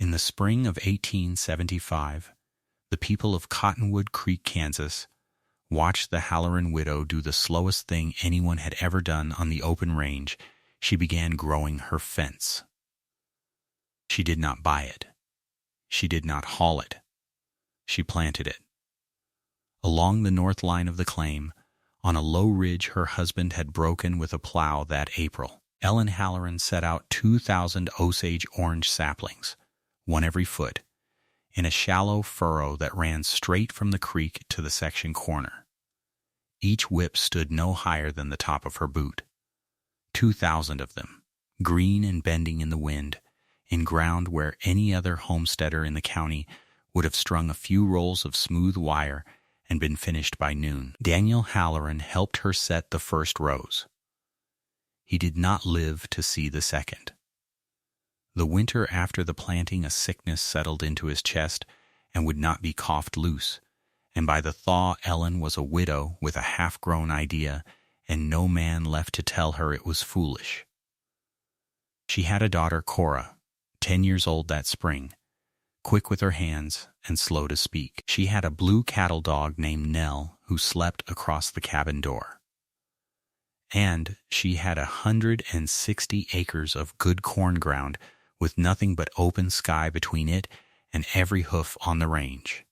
In the spring of 1875, the people of Cottonwood Creek, Kansas, watched the Halloran widow do the slowest thing anyone had ever done on the open range. She began growing her fence. She did not buy it. She did not haul it. She planted it. Along the north line of the claim, on a low ridge her husband had broken with a plow that April, Ellen Halloran set out 2,000 Osage orange saplings, one every foot, in a shallow furrow that ran straight from the creek to the section corner. Each whip stood no higher than the top of her boot. 2,000 of them, green and bending in the wind, in ground where any other homesteader in the county would have strung a few rolls of smooth wire and been finished by noon. Daniel Halloran helped her set the first rows. He did not live to see the second. The winter after the planting, a sickness settled into his chest and would not be coughed loose, and by the thaw Ellen was a widow with a half-grown idea and no man left to tell her it was foolish. She had a daughter, Cora, 10 years old that spring, quick with her hands and slow to speak. She had a blue cattle dog named Nell who slept across the cabin door. And she had 160 acres of good corn ground with nothing but open sky between it and every hoof on the range.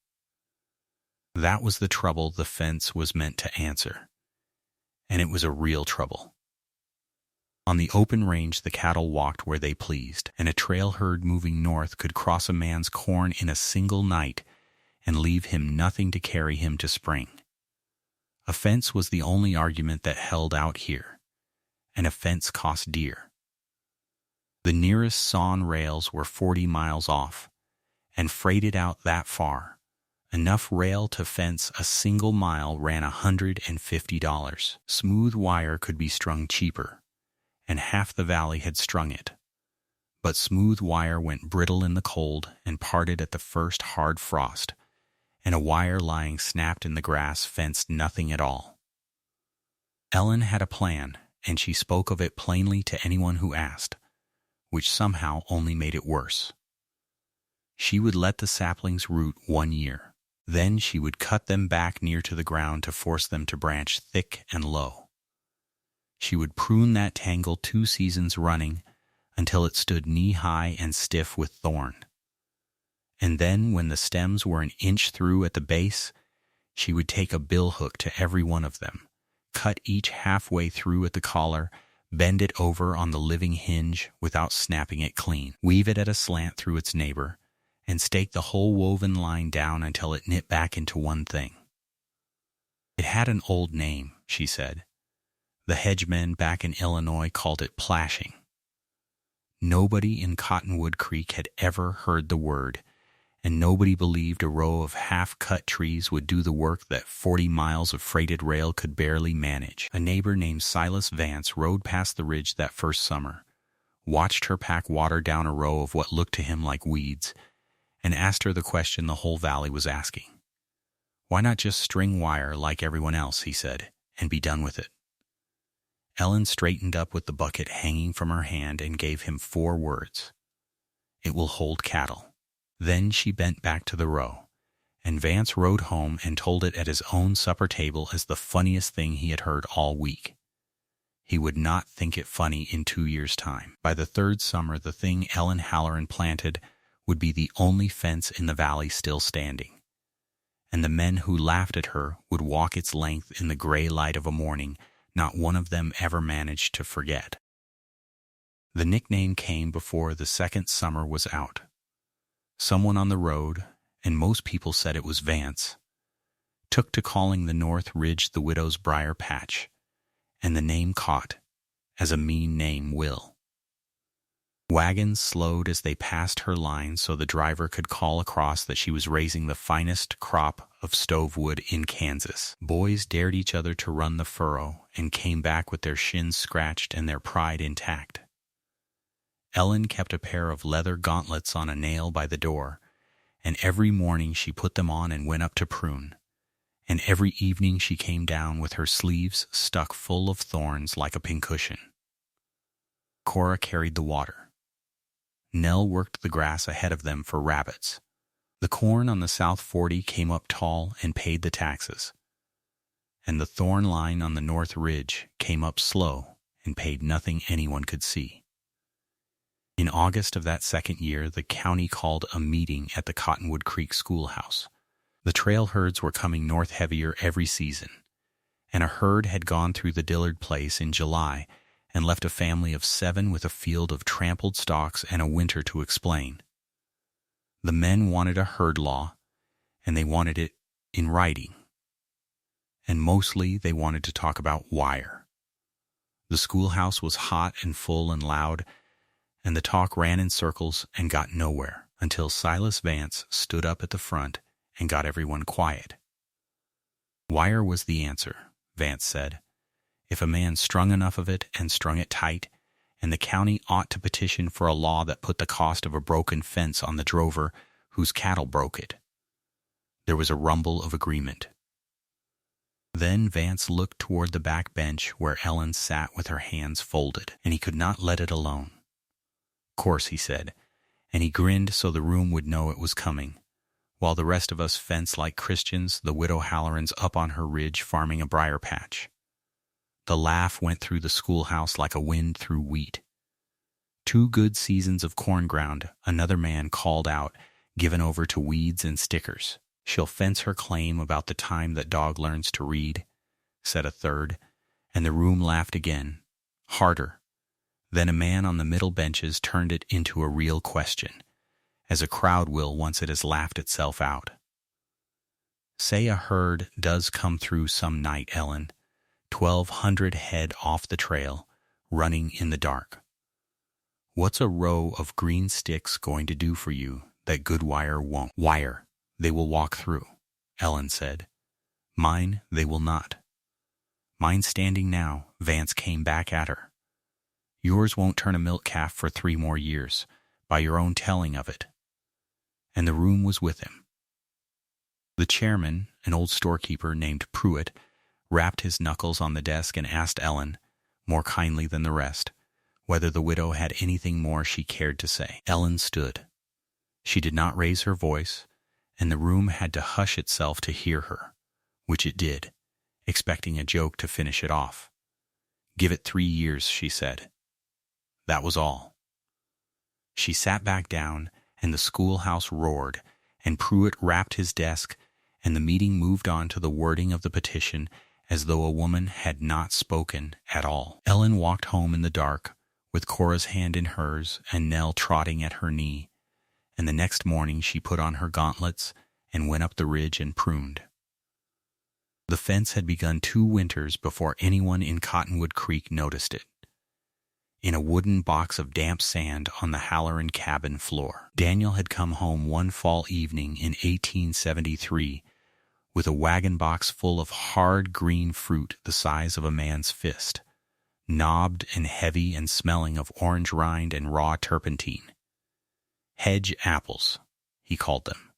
That was the trouble the fence was meant to answer, and it was a real trouble. On the open range the cattle walked where they pleased, and a trail herd moving north could cross a man's corn in a single night and leave him nothing to carry him to spring. A fence was the only argument that held out here, and a fence cost dear. The nearest sawn rails were 40 miles off, and freighted out that far, enough rail to fence a single mile ran $150. Smooth wire could be strung cheaper, and half the valley had strung it. But smooth wire went brittle in the cold and parted at the first hard frost, and a wire lying snapped in the grass fenced nothing at all. Ellen had a plan, and she spoke of it plainly to anyone who asked, which somehow only made it worse. She would let the saplings root 1 year. Then she would cut them back near to the ground to force them to branch thick and low. She would prune that tangle 2 seasons running until it stood knee-high and stiff with thorn. And then, when the stems were an inch through at the base, she would take a billhook to every one of them, cut each halfway through at the collar, bend it over on the living hinge without snapping it clean, weave it at a slant through its neighbor, and stake the whole woven line down until it knit back into one thing. It had an old name, she said. The hedgemen back in Illinois called it plashing. Nobody in Cottonwood Creek had ever heard the word, and nobody believed a row of half-cut trees would do the work that 40 miles of freighted rail could barely manage. A neighbor named Silas Vance rode past the ridge that first summer, watched her pack water down a row of what looked to him like weeds, and asked her the question the whole valley was asking. Why not just string wire like everyone else, he said, and be done with it? Ellen straightened up with the bucket hanging from her hand and gave him 4 words. It will hold cattle. Then she bent back to the row, and Vance rode home and told it at his own supper table as the funniest thing he had heard all week. He would not think it funny in 2 years' time. By the 3rd summer, the thing Ellen Halloran planted would be the only fence in the valley still standing, and the men who laughed at her would walk its length in the gray light of a morning not one of them ever managed to forget. The nickname came before the 2nd summer was out. Someone on the road, and most people said it was Vance, took to calling the North Ridge the Widow's Briar Patch, and the name caught, as a mean name will. Wagons slowed as they passed her line so the driver could call across that she was raising the finest crop of stove wood in Kansas. Boys dared each other to run the furrow and came back with their shins scratched and their pride intact. Ellen kept a pair of leather gauntlets on a nail by the door, and every morning she put them on and went up to prune, and every evening she came down with her sleeves stuck full of thorns like a pincushion. Cora carried the water. Nell worked the grass ahead of them for rabbits. The corn on the South 40 came up tall and paid the taxes. And the Thorn line on the North Ridge came up slow and paid nothing anyone could see. In August of that second year, the county called a meeting at the Cottonwood Creek schoolhouse. The trail herds were coming north heavier every season, and a herd had gone through the Dillard place in July and left a family of 7 with a field of trampled stalks and a winter to explain. The men wanted a herd law, and they wanted it in writing. And mostly they wanted to talk about wire. The schoolhouse was hot and full and loud, and the talk ran in circles and got nowhere until Silas Vance stood up at the front and got everyone quiet. Wire was the answer, Vance said. If a man strung enough of it and strung it tight, and the county ought to petition for a law that put the cost of a broken fence on the drover whose cattle broke it. There was a rumble of agreement. Then Vance looked toward the back bench where Ellen sat with her hands folded, and he could not let it alone. Course, he said, and he grinned so the room would know it was coming, while the rest of us fenced like Christians, the widow Halloran's up on her ridge farming a briar patch. The laugh went through the schoolhouse like a wind through wheat. 2 good seasons of corn ground, another man called out, given over to weeds and stickers. She'll fence her claim about the time that dog learns to read, said a third, and the room laughed again, harder. Then a man on the middle benches turned it into a real question, as a crowd will once it has laughed itself out. Say a herd does come through some night, Ellen, 1,200 head off the trail, running in the dark. What's a row of green sticks going to do for you that good wire won't? Wire, they will walk through, Ellen said. Mine, they will not. Mine standing now, Vance came back at her. Yours won't turn a milk calf for 3 more years, by your own telling of it. And the room was with him. The chairman, an old storekeeper named Pruitt, rapped his knuckles on the desk and asked Ellen, more kindly than the rest, whether the widow had anything more she cared to say. Ellen stood. She did not raise her voice, and the room had to hush itself to hear her, which it did, expecting a joke to finish it off. Give it 3 years, she said. That was all. She sat back down, and the schoolhouse roared, and Pruitt rapped his desk, and the meeting moved on to the wording of the petition as though a woman had not spoken at all. Ellen walked home in the dark, with Cora's hand in hers and Nell trotting at her knee, and the next morning she put on her gauntlets and went up the ridge and pruned. The fence had begun 2 winters before anyone in Cottonwood Creek noticed it. In a wooden box of damp sand on the Halloran cabin floor. Daniel had come home one fall evening in 1873 with a wagon box full of hard green fruit the size of a man's fist, knobbed and heavy and smelling of orange rind and raw turpentine. Hedge apples, he called them.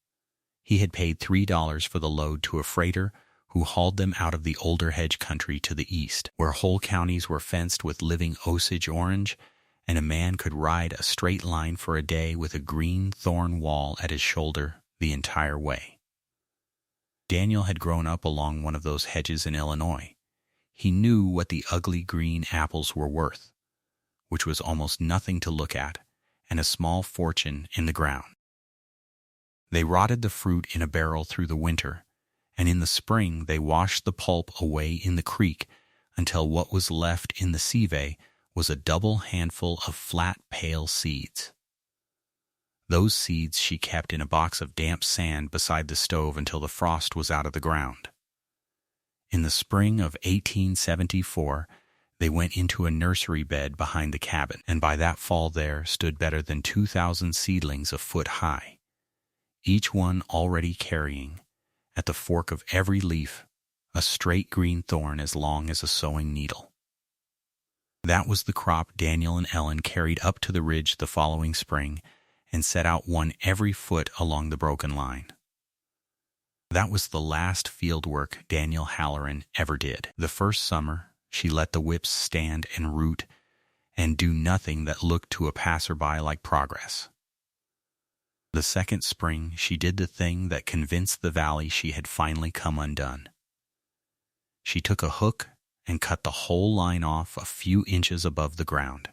He had paid $3 for the load to a freighter who hauled them out of the older hedge country to the east, where whole counties were fenced with living Osage orange, and a man could ride a straight line for a day with a green thorn wall at his shoulder the entire way. Daniel had grown up along one of those hedges in Illinois. He knew what the ugly green apples were worth, which was almost nothing to look at, and a small fortune in the ground. They rotted the fruit in a barrel through the winter, and in the spring they washed the pulp away in the creek until what was left in the sieve was a double handful of flat, pale seeds. Those seeds she kept in a box of damp sand beside the stove until the frost was out of the ground. In the spring of 1874, they went into a nursery bed behind the cabin, and by that fall there stood better than 2,000 seedlings a foot high, each one already carrying, at the fork of every leaf, a straight green thorn as long as a sewing needle. That was the crop Daniel and Ellen carried up to the ridge the following spring and set out one every foot along the broken line. That was the last field work Daniel Halloran ever did. The first summer, she let the whips stand and root and do nothing that looked to a passerby like progress. The second spring, she did the thing that convinced the valley she had finally come undone. She took a hook and cut the whole line off a few inches above the ground.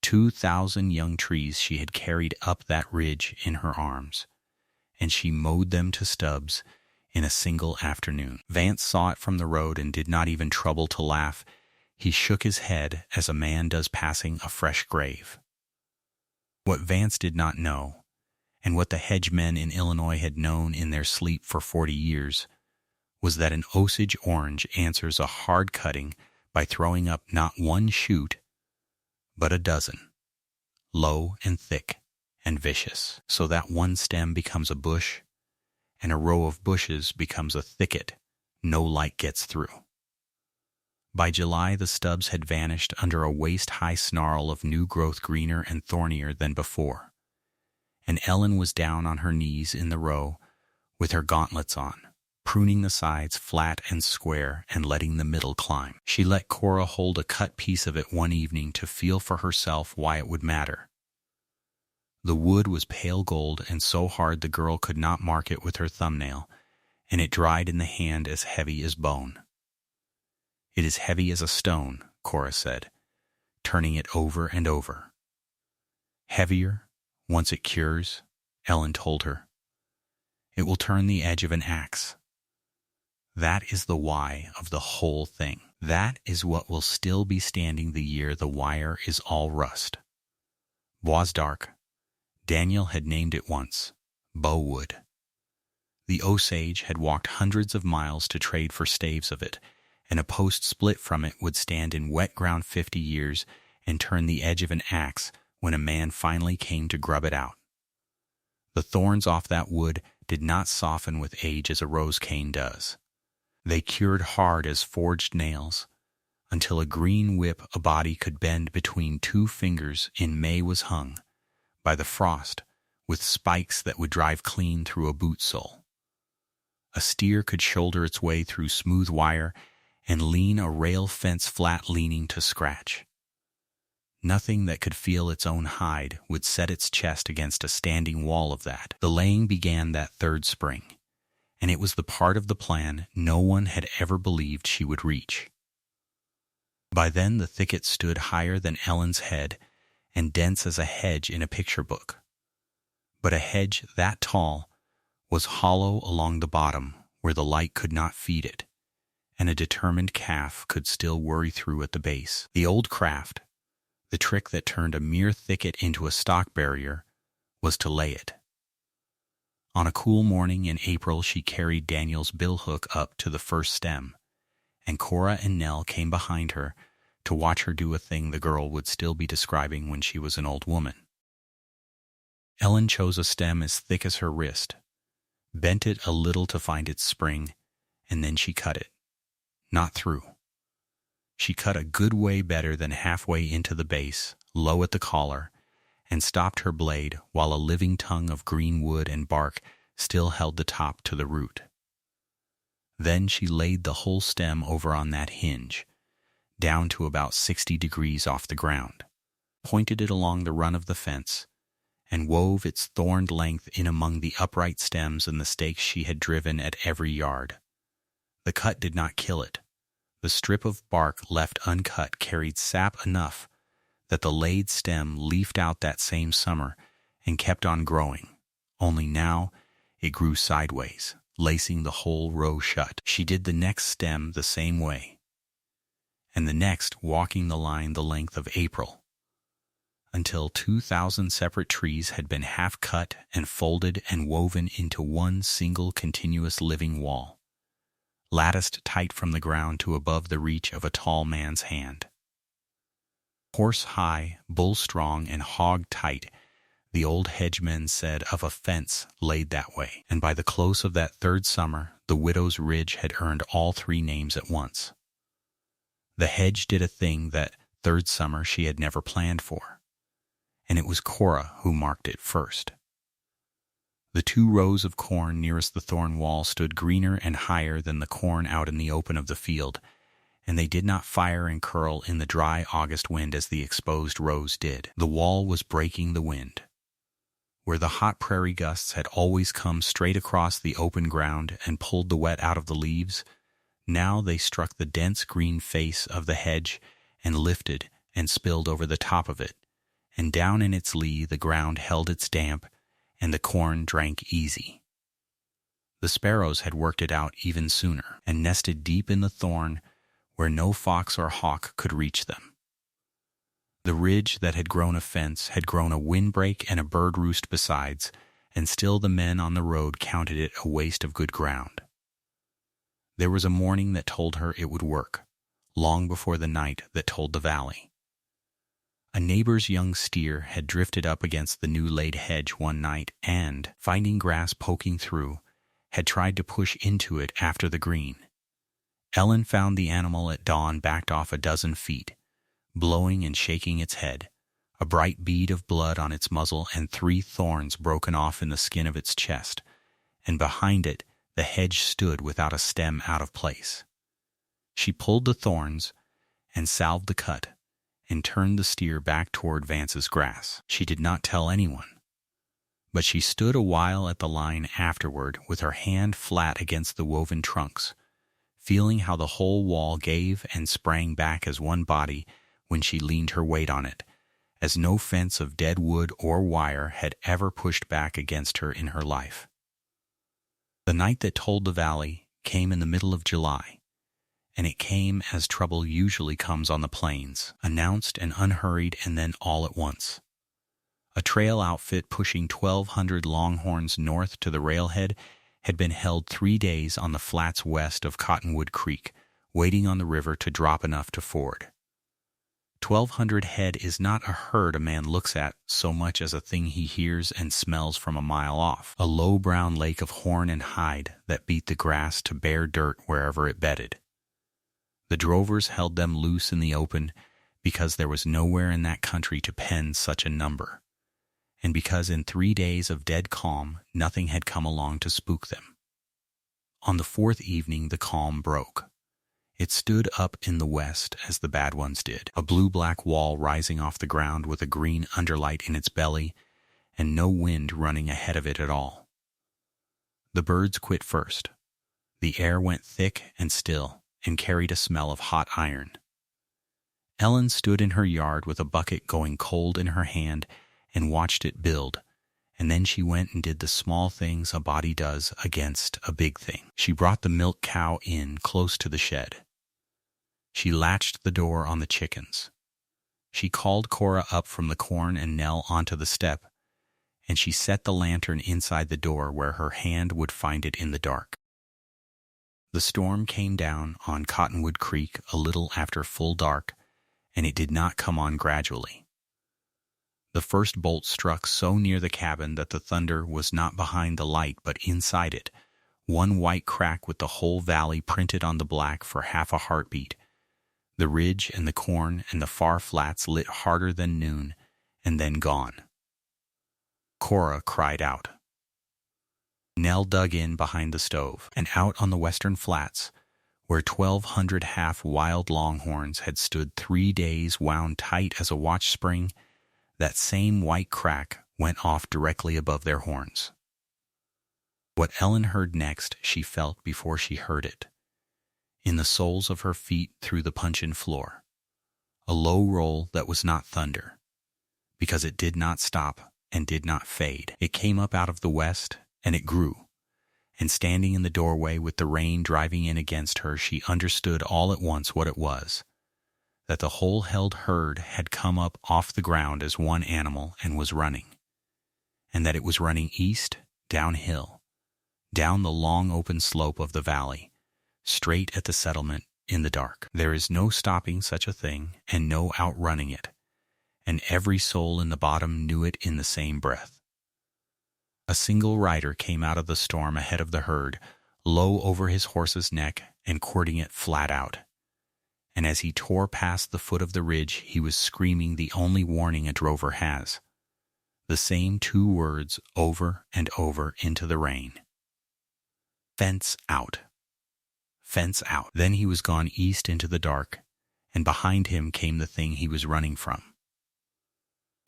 2,000 young trees she had carried up that ridge in her arms, and she mowed them to stubs in a single afternoon. Vance saw it from the road and did not even trouble to laugh. He shook his head as a man does passing a fresh grave. What Vance did not know, and what the hedgemen in Illinois had known in their sleep for 40 years, was that an Osage orange answers a hard cutting by throwing up not one shoot, but a dozen, low and thick and vicious, so that one stem becomes a bush, and a row of bushes becomes a thicket no light gets through. By July, the stubs had vanished under a waist-high snarl of new growth greener and thornier than before, and Ellen was down on her knees in the row with her gauntlets on, pruning the sides flat and square and letting the middle climb. She let Cora hold a cut piece of it one evening to feel for herself why it would matter. The wood was pale gold and so hard the girl could not mark it with her thumbnail, and it dried in the hand as heavy as bone. "It is heavy as a stone," Cora said, turning it over and over. "Heavier, once it cures," Ellen told her. "It will turn the edge of an axe. That is the why of the whole thing. That is what will still be standing the year the wire is all rust. Bois d'Arc. Daniel had named it once, Bowwood. The Osage had walked hundreds of miles to trade for staves of it, and a post split from it would stand in wet ground 50 years and turn the edge of an axe when a man finally came to grub it out. The thorns off that wood did not soften with age as a rose cane does. They cured hard as forged nails, until a green whip a body could bend between two fingers in May was hung, by the frost, with spikes that would drive clean through a boot sole. A steer could shoulder its way through smooth wire and lean a rail fence flat leaning to scratch. Nothing that could feel its own hide would set its chest against a standing wall of that. The laying began that third spring, and it was the part of the plan no one had ever believed she would reach. By then the thicket stood higher than Ellen's head and dense as a hedge in a picture book. But a hedge that tall was hollow along the bottom where the light could not feed it, and a determined calf could still worry through at the base. The old craft, the trick that turned a mere thicket into a stock barrier, was to lay it. On a cool morning in April she carried Daniel's billhook up to the first stem, and Cora and Nell came behind her to watch her do a thing the girl would still be describing when she was an old woman. Ellen chose a stem as thick as her wrist, bent it a little to find its spring, and then she cut it. Not through. She cut a good way better than halfway into the base, low at the collar, and stopped her blade while a living tongue of green wood and bark still held the top to the root. Then she laid the whole stem over on that hinge, down to about 60 degrees off the ground, pointed it along the run of the fence, and wove its thorned length in among the upright stems and the stakes she had driven at every yard. The cut did not kill it. The strip of bark left uncut carried sap enough that the laid stem leafed out that same summer and kept on growing, only now it grew sideways, lacing the whole row shut. She did the next stem the same way, and the next walking the line the length of April, until 2,000 separate trees had been half cut and folded and woven into one single continuous living wall, latticed tight from the ground to above the reach of a tall man's hand. Horse-high, bull-strong, and hog-tight, the old hedgemen said of a fence laid that way, and by the close of that third summer the widow's ridge had earned all three names at once. The hedge did a thing that third summer she had never planned for, and it was Cora who marked it first. The 2 rows of corn nearest the thorn wall stood greener and higher than the corn out in the open of the field, and they did not fire and curl in the dry August wind as the exposed rows did. The wall was breaking the wind. Where the hot prairie gusts had always come straight across the open ground and pulled the wet out of the leaves, now they struck the dense green face of the hedge and lifted and spilled over the top of it, and down in its lee the ground held its damp, and the corn drank easy. The sparrows had worked it out even sooner, and nested deep in the thorn where no fox or hawk could reach them. The ridge that had grown a fence had grown a windbreak and a bird roost besides, and still the men on the road counted it a waste of good ground. There was a morning that told her it would work, long before the night that told the valley. A neighbor's young steer had drifted up against the new-laid hedge one night and, finding grass poking through, had tried to push into it after the green. Ellen found the animal at dawn backed off a dozen feet, blowing and shaking its head, a bright bead of blood on its muzzle and 3 thorns broken off in the skin of its chest, and behind it the hedge stood without a stem out of place. She pulled the thorns and salved the cut and turned the steer back toward Vance's grass. She did not tell anyone, but she stood a while at the line afterward with her hand flat against the woven trunks, feeling how the whole wall gave and sprang back as one body when she leaned her weight on it, as no fence of dead wood or wire had ever pushed back against her in her life. The night that told the valley came in the middle of July, and it came as trouble usually comes on the plains, announced and unhurried and then all at once. A trail outfit pushing 1,200 longhorns north to the railhead had been held 3 days on the flats west of Cottonwood Creek, waiting on the river to drop enough to ford. 1,200 head is not a herd a man looks at so much as a thing he hears and smells from a mile off, a low brown lake of horn and hide that beat the grass to bare dirt wherever it bedded. The drovers held them loose in the open because there was nowhere in that country to pen such a number, and because in 3 days of dead calm nothing had come along to spook them. On the 4th evening the calm broke. It stood up in the west as the bad ones did, a blue-black wall rising off the ground with a green underlight in its belly and no wind running ahead of it at all. The birds quit first. The air went thick and still and carried a smell of hot iron. Ellen stood in her yard with a bucket going cold in her hand and watched it build, and then she went and did the small things a body does against a big thing. She brought the milk cow in close to the shed. She latched the door on the chickens. She called Cora up from the corn and Nell onto the step, and she set the lantern inside the door where her hand would find it in the dark. The storm came down on Cottonwood Creek a little after full dark, and it did not come on gradually. The first bolt struck so near the cabin that the thunder was not behind the light but inside it, one white crack with the whole valley printed on the black for half a heartbeat. The ridge and the corn and the far flats lit harder than noon, and then gone. Cora cried out. Nell dug in behind the stove, and out on the western flats, where 1,200 half-wild longhorns had stood 3 days wound tight as a watch spring, that same white crack went off directly above their horns. What Ellen heard next she felt before she heard it, in the soles of her feet through the puncheon floor, a low roll that was not thunder, because it did not stop and did not fade. It came up out of the west, and it grew, and standing in the doorway with the rain driving in against her, she understood all at once what it was, that the whole held herd had come up off the ground as one animal and was running, and that it was running east, downhill, down the long open slope of the valley, straight at the settlement in the dark. There is no stopping such a thing and no outrunning it, and every soul in the bottom knew it in the same breath. A single rider came out of the storm ahead of the herd, low over his horse's neck and courting it flat out. And as he tore past the foot of the ridge, he was screaming the only warning a drover has, the same 2 words over and over into the rain. Fence out. Fence out. Then he was gone east into the dark, and behind him came the thing he was running from.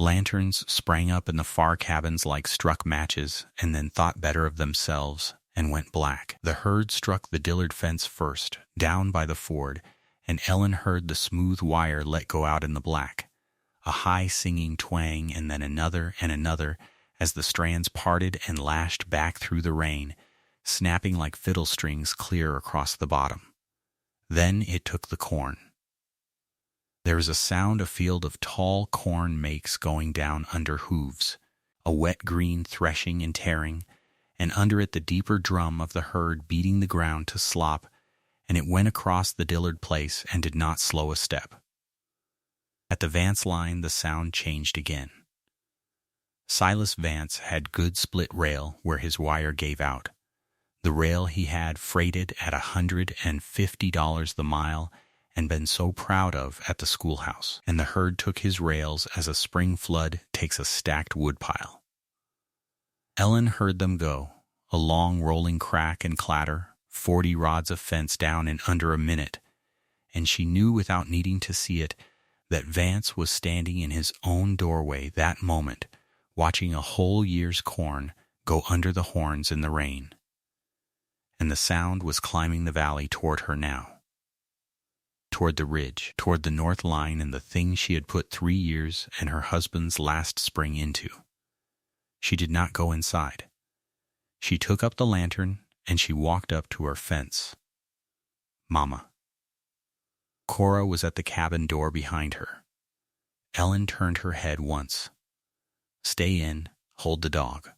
Lanterns sprang up in the far cabins like struck matches, and then thought better of themselves and went black. The herd struck the Dillard fence first, down by the ford, and Ellen heard the smooth wire let go out in the black. A high singing twang, and then another and another, as the strands parted and lashed back through the rain, snapping like fiddle strings clear across the bottom. Then it took the corn. There was a sound a field of tall corn makes going down under hooves, a wet green threshing and tearing, and under it the deeper drum of the herd beating the ground to slop, and it went across the Dillard place and did not slow a step. At the Vance line the sound changed again. Silas Vance had good split rail where his wire gave out. The rail he had freighted at $150 the mile and been so proud of at the schoolhouse, and the herd took his rails as a spring flood takes a stacked woodpile. Ellen heard them go, a long rolling crack and clatter, 40 rods of fence down in under a minute, and she knew without needing to see it that Vance was standing in his own doorway that moment, watching a whole year's corn go under the horns in the rain. And the sound was climbing the valley toward her now. Toward the ridge, toward the north line and the thing she had put 3 years and her husband's last spring into. She did not go inside. She took up the lantern and she walked up to her fence. Mama. Cora was at the cabin door behind her. Ellen turned her head once. Stay in, hold the dog.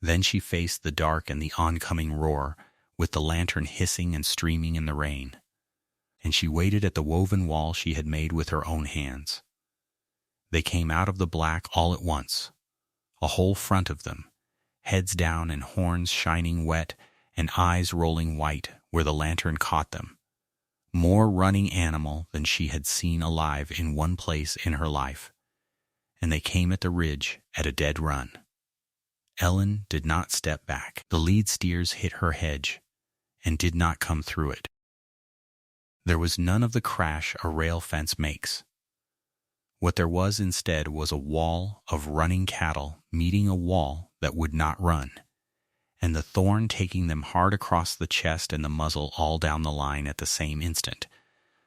Then she faced the dark and the oncoming roar, with the lantern hissing and streaming in the rain. And she waited at the woven wall she had made with her own hands. They came out of the black all at once, a whole front of them, heads down and horns shining wet and eyes rolling white where the lantern caught them. More running animal than she had seen alive in one place in her life. And they came at the ridge at a dead run. Ellen did not step back. The lead steers hit her hedge and did not come through it. There was none of the crash a rail fence makes. What there was instead was a wall of running cattle meeting a wall that would not run, and the thorn taking them hard across the chest and the muzzle all down the line at the same instant,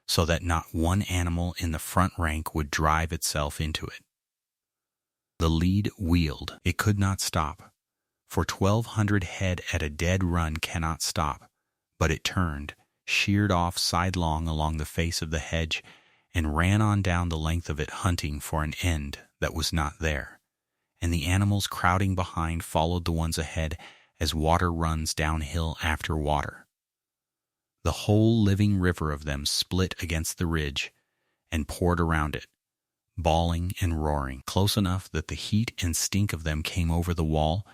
so that not one animal in the front rank would drive itself into it. The lead wheeled. It could not stop, for 1,200 head at a dead run cannot stop, but it turned, sheared off sidelong along the face of the hedge, and ran on down the length of it hunting for an end that was not there, and the animals crowding behind followed the ones ahead as water runs downhill after water. The whole living river of them split against the ridge and poured around it, bawling and roaring, close enough that the heat and stink of them came over the wall,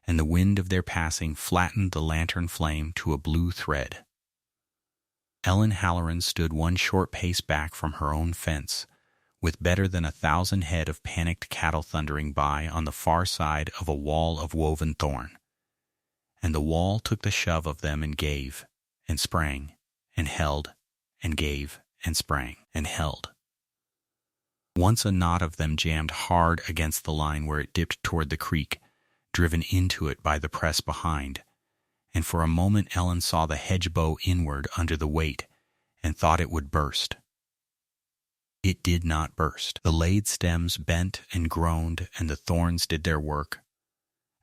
and the wind of their passing flattened the lantern flame to a blue thread. Ellen Halloran stood one short pace back from her own fence, with better than 1,000 head of panicked cattle thundering by on the far side of a wall of woven thorn. And the wall took the shove of them and gave, and sprang, and held, and gave, and sprang, and held. Once a knot of them jammed hard against the line where it dipped toward the creek, driven into it by the press behind, and for a moment Ellen saw the hedge bow inward under the weight and thought it would burst. It did not burst. The laid stems bent and groaned, and the thorns did their work,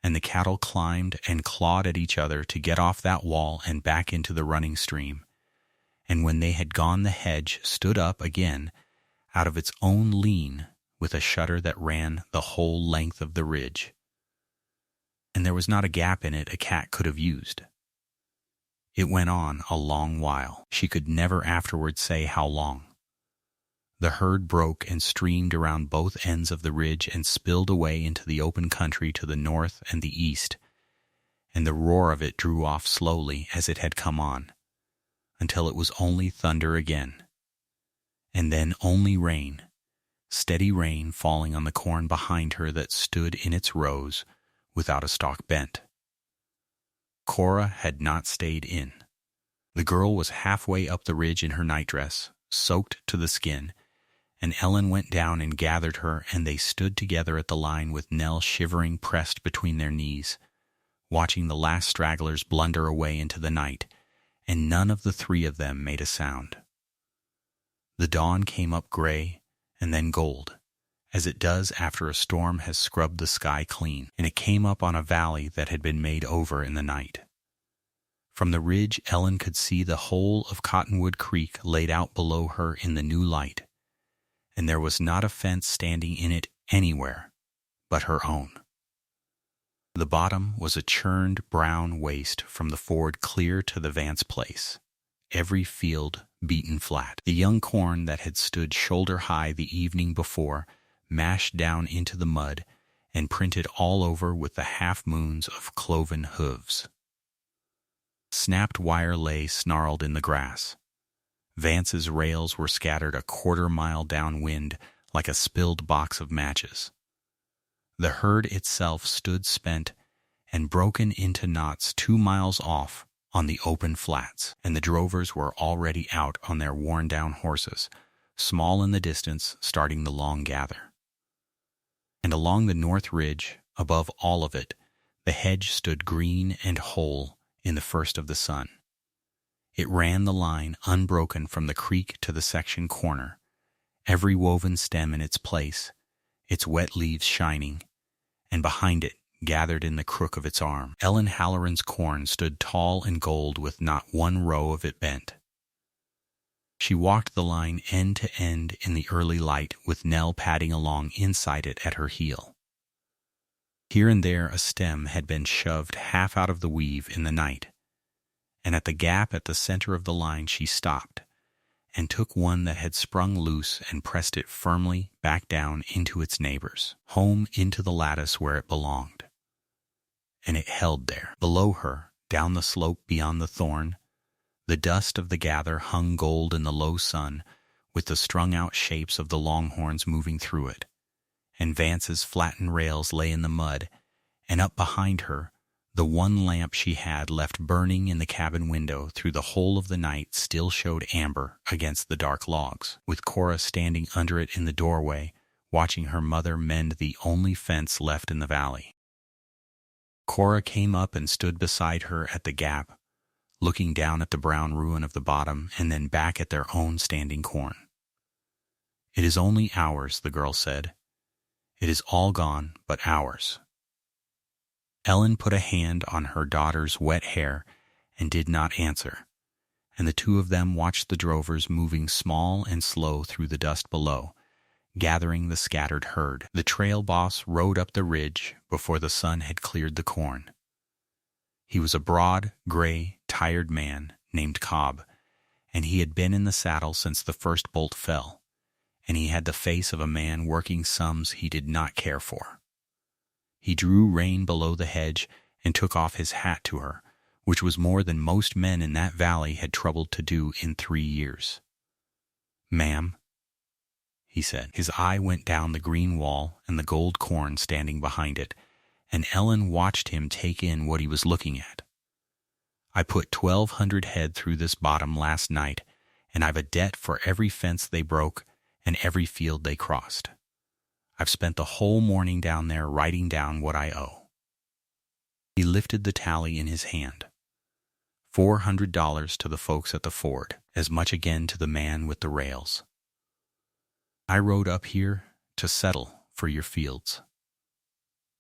and the cattle climbed and clawed at each other to get off that wall and back into the running stream, and when they had gone the hedge stood up again out of its own lean with a shudder that ran the whole length of the ridge. And there was not a gap in it a cat could have used. It went on a long while. She could never afterward say how long. The herd broke and streamed around both ends of the ridge and spilled away into the open country to the north and the east, and the roar of it drew off slowly as it had come on, until it was only thunder again, and then only rain, steady rain falling on the corn behind her that stood in its rows without a stalk bent. Cora had not stayed in. The girl was halfway up the ridge in her nightdress, soaked to the skin, and Ellen went down and gathered her, and they stood together at the line with Nell shivering pressed between their knees, watching the last stragglers blunder away into the night, and none of the three of them made a sound. The dawn came up gray and then gold, as it does after a storm has scrubbed the sky clean, and it came up on a valley that had been made over in the night. From the ridge, Ellen could see the whole of Cottonwood Creek laid out below her in the new light, and there was not a fence standing in it anywhere but her own. The bottom was a churned brown waste from the ford clear to the Vance place, every field beaten flat. The young corn that had stood shoulder-high the evening before mashed down into the mud and printed all over with the half-moons of cloven hooves. Snapped wire lay snarled in the grass. Vance's rails were scattered a quarter-mile downwind like a spilled box of matches. The herd itself stood spent and broken into knots 2 miles off on the open flats, and the drovers were already out on their worn-down horses, small in the distance, starting the long gather. And along the north ridge, above all of it, the hedge stood green and whole in the first of the sun. It ran the line unbroken from the creek to the section corner, every woven stem in its place, its wet leaves shining, and behind it, gathered in the crook of its arm, Ellen Halloran's corn stood tall and gold with not one row of it bent. She walked the line end to end in the early light, with Nell padding along inside it at her heel. Here and there a stem had been shoved half out of the weave in the night, and at the gap at the center of the line she stopped and took one that had sprung loose and pressed it firmly back down into its neighbors, home into the lattice where it belonged. And it held there. Below her, down the slope beyond the Thorn, the dust of the gather hung gold in the low sun, with the strung-out shapes of the longhorns moving through it, and Vance's flattened rails lay in the mud, and up behind her, the one lamp she had left burning in the cabin window through the whole of the night still showed amber against the dark logs, with Cora standing under it in the doorway, watching her mother mend the only fence left in the valley. Cora came up and stood beside her at the gap, looking down at the brown ruin of the bottom and then back at their own standing corn. "It is only ours," the girl said. "It is all gone but ours." Ellen put a hand on her daughter's wet hair and did not answer, and the two of them watched the drovers moving small and slow through the dust below, gathering the scattered herd. The trail boss rode up the ridge before the sun had cleared the corn. He was a broad, gray, tired man named Cobb, and he had been in the saddle since the first bolt fell, and he had the face of a man working sums he did not care for. He drew rein below the hedge and took off his hat to her, which was more than most men in that valley had troubled to do in 3 years. "Ma'am," he said. His eye went down the green wall and the gold corn standing behind it, and Ellen watched him take in what he was looking at. "I put 1,200 head through this bottom last night, and I've a debt for every fence they broke and every field they crossed. I've spent the whole morning down there writing down what I owe." He lifted the tally in his hand. $400 to the folks at the ford, as much again to the man with the rails. "I rode up here to settle for your fields."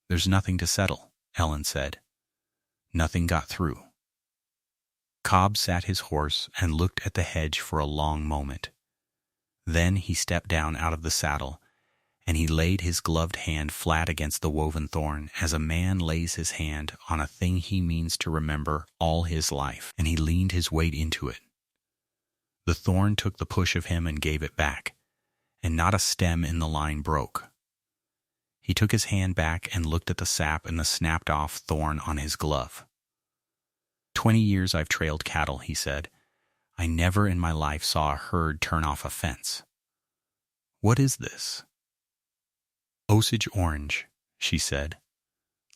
"There's nothing to settle," Ellen said. "Nothing got through." Cobb sat his horse and looked at the hedge for a long moment. Then he stepped down out of the saddle, and he laid his gloved hand flat against the woven thorn as a man lays his hand on a thing he means to remember all his life, and he leaned his weight into it. The thorn took the push of him and gave it back, and not a stem in the line broke. He took his hand back and looked at the sap and the snapped-off thorn on his glove. 20 years I've trailed cattle," he said. "I never in my life saw a herd turn off a fence. What is this?" "Osage orange," she said.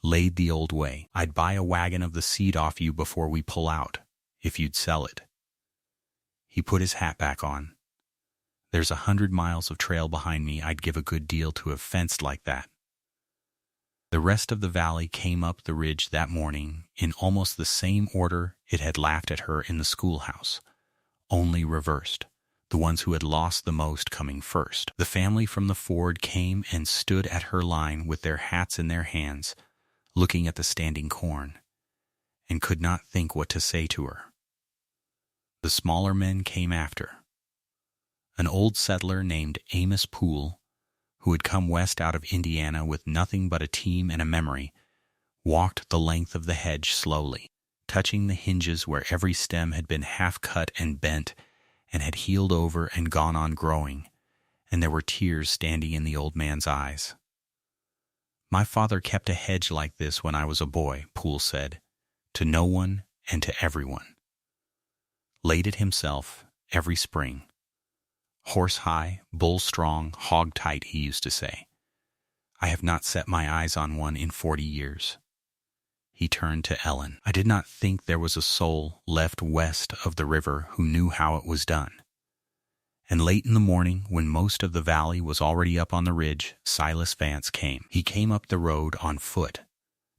"Laid the old way. I'd buy a wagon of the seed off you before we pull out, if you'd sell it." He put his hat back on. There's 100 miles of trail behind me. I'd give a good deal to have fenced like that. The rest of the valley came up the ridge that morning in almost the same order it had laughed at her in the schoolhouse, only reversed, the ones who had lost the most coming first. The family from the ford came and stood at her line with their hats in their hands, looking at the standing corn, and could not think what to say to her. The smaller men came after. An old settler named Amos Poole, who had come west out of Indiana with nothing but a team and a memory, walked the length of the hedge slowly, touching the hinges where every stem had been half cut and bent and had healed over and gone on growing, and there were tears standing in the old man's eyes. "My father kept a hedge like this when I was a boy," Poole said, "to no one and to everyone. Laid it himself every spring. Horse high, bull strong, hog tight, he used to say. I have not set my eyes on one in 40 years. He turned to Ellen. "I did not think there was a soul left west of the river who knew how it was done." And late in the morning, when most of the valley was already up on the ridge, Silas Vance came. He came up the road on foot,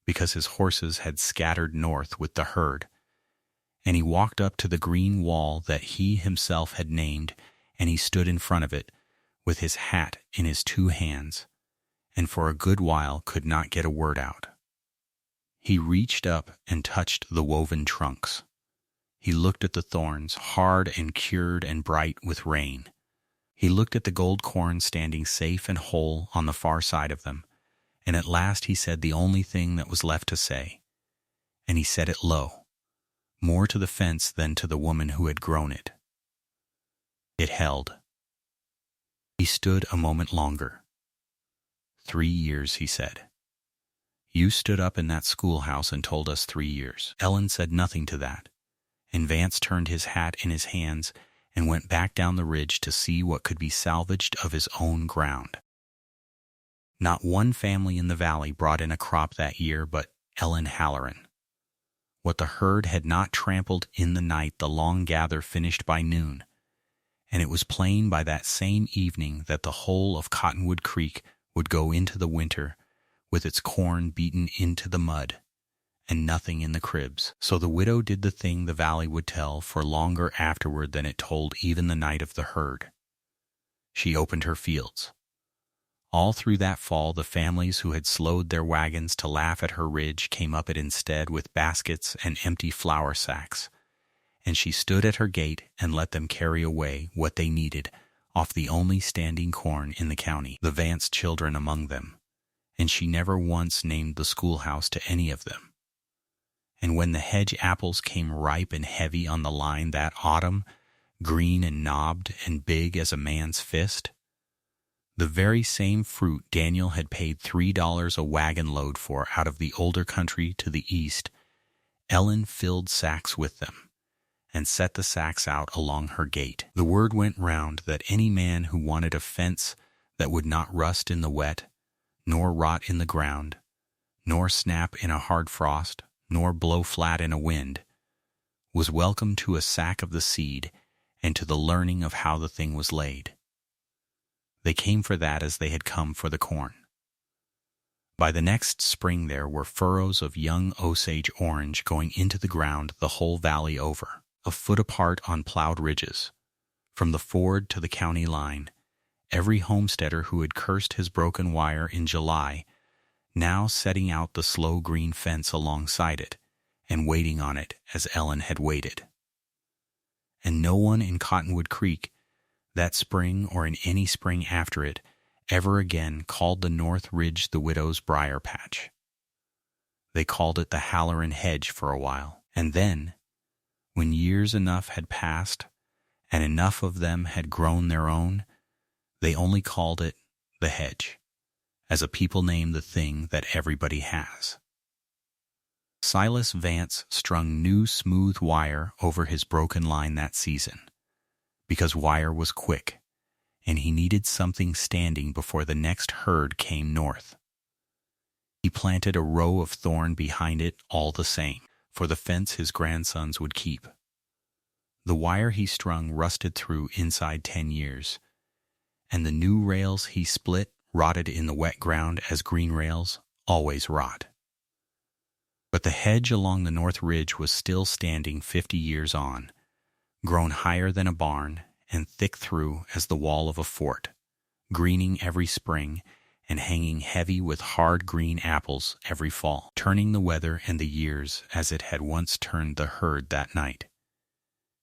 because his horses had scattered north with the herd, and he walked up to the green wall that he himself had named, and he stood in front of it, with his hat in his 2 hands, and for a good while could not get a word out. He reached up and touched the woven trunks. He looked at the thorns, hard and cured and bright with rain. He looked at the gold corn standing safe and whole on the far side of them, and at last he said the only thing that was left to say, and he said it low, more to the fence than to the woman who had grown it. It held. He stood a moment longer. 3 years, he said. You stood up in that schoolhouse and told us 3 years. Ellen said nothing to that, and Vance turned his hat in his hands and went back down the ridge to see what could be salvaged of his own ground. Not one family in the valley brought in a crop that year but Ellen Halloran. What the herd had not trampled in the night, the long gather finished by noon, and it was plain by that same evening that the whole of Cottonwood Creek would go into the winter with its corn beaten into the mud, and nothing in the cribs. So the widow did the thing the valley would tell for longer afterward than it told even the night of the herd. She opened her fields. All through that fall, the families who had slowed their wagons to laugh at her ridge came up it instead with baskets and empty flour sacks, and she stood at her gate and let them carry away what they needed off the only standing corn in the county, the Vance children among them, and she never once named the schoolhouse to any of them. And when the hedge apples came ripe and heavy on the line that autumn, green and knobbed and big as a man's fist, the very same fruit Daniel had paid $3 a wagon load for out of the older country to the east, Ellen filled sacks with them, and set the sacks out along her gate. The word went round that any man who wanted a fence that would not rust in the wet, nor rot in the ground, nor snap in a hard frost, nor blow flat in a wind, was welcome to a sack of the seed and to the learning of how the thing was laid. They came for that as they had come for the corn. By the next spring there were furrows of young Osage orange going into the ground the whole valley over, a foot apart on plowed ridges. From the ford to the county line, every homesteader who had cursed his broken wire in July now setting out the slow green fence alongside it and waiting on it as Ellen had waited. And no one in Cottonwood Creek, that spring or in any spring after it, ever again called the North Ridge the widow's briar patch. They called it the Halloran hedge for a while, and then, when years enough had passed and enough of them had grown their own, they only called it the hedge, as a people name the thing that everybody has. Silas Vance strung new smooth wire over his broken line that season, because wire was quick, and he needed something standing before the next herd came north. He planted a row of thorn behind it all the same, for the fence his grandsons would keep. The wire he strung rusted through inside 10 years, and the new rails he split rotted in the wet ground as green rails always rot. But the hedge along the north ridge was still standing 50 years on, grown higher than a barn and thick through as the wall of a fort, greening every spring and hanging heavy with hard green apples every fall, turning the weather and the years as it had once turned the herd that night.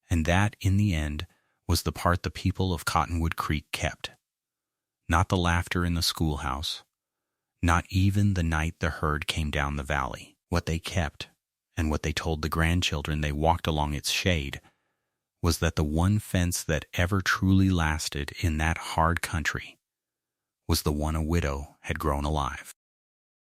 And that, in the end, was the part the people of Cottonwood Creek kept. Not the laughter in the schoolhouse, not even the night the herd came down the valley. What they kept, and what they told the grandchildren they walked along its shade, was that the one fence that ever truly lasted in that hard country was the one a widow had grown alive.